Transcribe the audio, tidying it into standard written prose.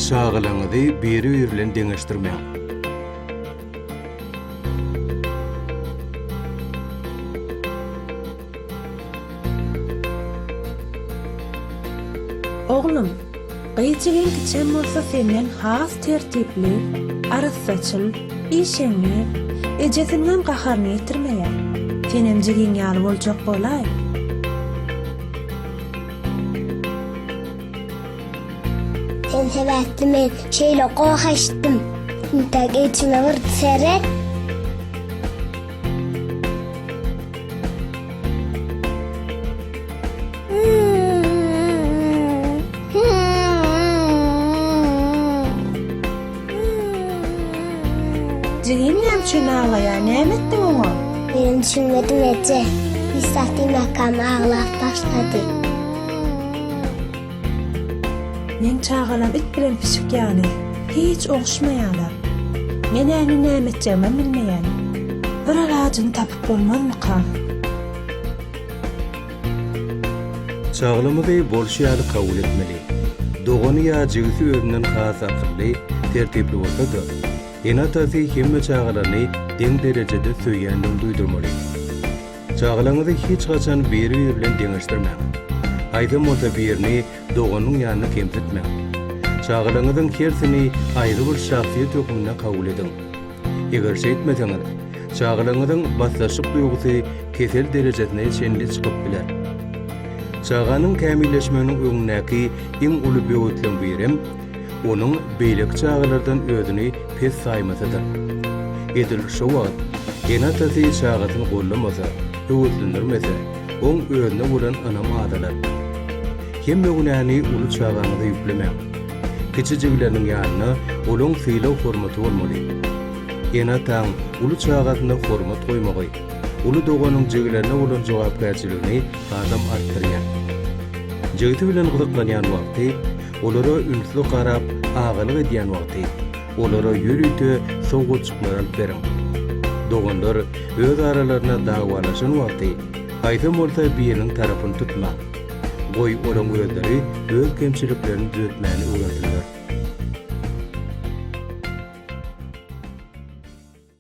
Çağılaňyzy biri bilen deňeşdirmeň. Oglum, gıýçygyň kiçen bolsa senden has tertipli, aryssaçyl, işeňli, ejesinden gaharny ýetirmeýär. Senem jigiň ýaly boljak bolay. Sen sebäpli men şeýle gohaşdym. Üntäk içime bir seret. Jigiň näme ağlaýar, näme etdiň oňa? Ben düşünmedim ece. İstahdi makam ağlap başladı. Men çağalam it bilen pişik ýaly, hiç ogşmaýarlar. Men äni näme etjägimi bilmeýän. Bir aladyny tapyp bolmazmyka? Çağlamyzy bolşýary kabul etmeli. Dogany ýa jigisi özünden has akylly, tertipli bolsa-da, enatasy hemme çağalany deň derejede söýýändiň duýdurmaly. Çağalaňyzy hiç gaçan biri bilen deňeşdirmeň. Aýdym bolsa birini doganyň ýanyna kemsetmeň. Çağalaňyzyň kersini aýry bir şahsiýet hökmüne kabul ediň. Eger şeýtmeseňiz, çağalaňyzyň baslaşyk duýgusy kesel derejesine şenli çykyp biler. Çağanyň kämilleşmeginiň öňündäki iň uly böwetlen birim, onuň beýlek çağalardan özüni pes saýmasydyr. Edil şu wagt, enatasy çağatyny gollamasa, öwetlendirmese, oň özüne bolan anam adalar. Hemme günäni uly çağanyňda ýüklemeň. Kiçijigleriniň ýanyna olaň sylaw formaty bolmaly. Enataň uly çağatyna hormat goýmagy, uly doganyň jiglerine bolan jogapkärçiligini adam artdyrýar. Jigiti bilen gyzyklanýan wagty, olara ünsli garap agalyk edýän wagty, olara ýürüýte soňky çykmalar beriň. Doganlar öz aralaryna dagwalaşan wagty, aýdym bolsa biriniň tarapyny tutma. Goý olaň özleri öz kemçiliklerini düzeltmäni öwrendiler.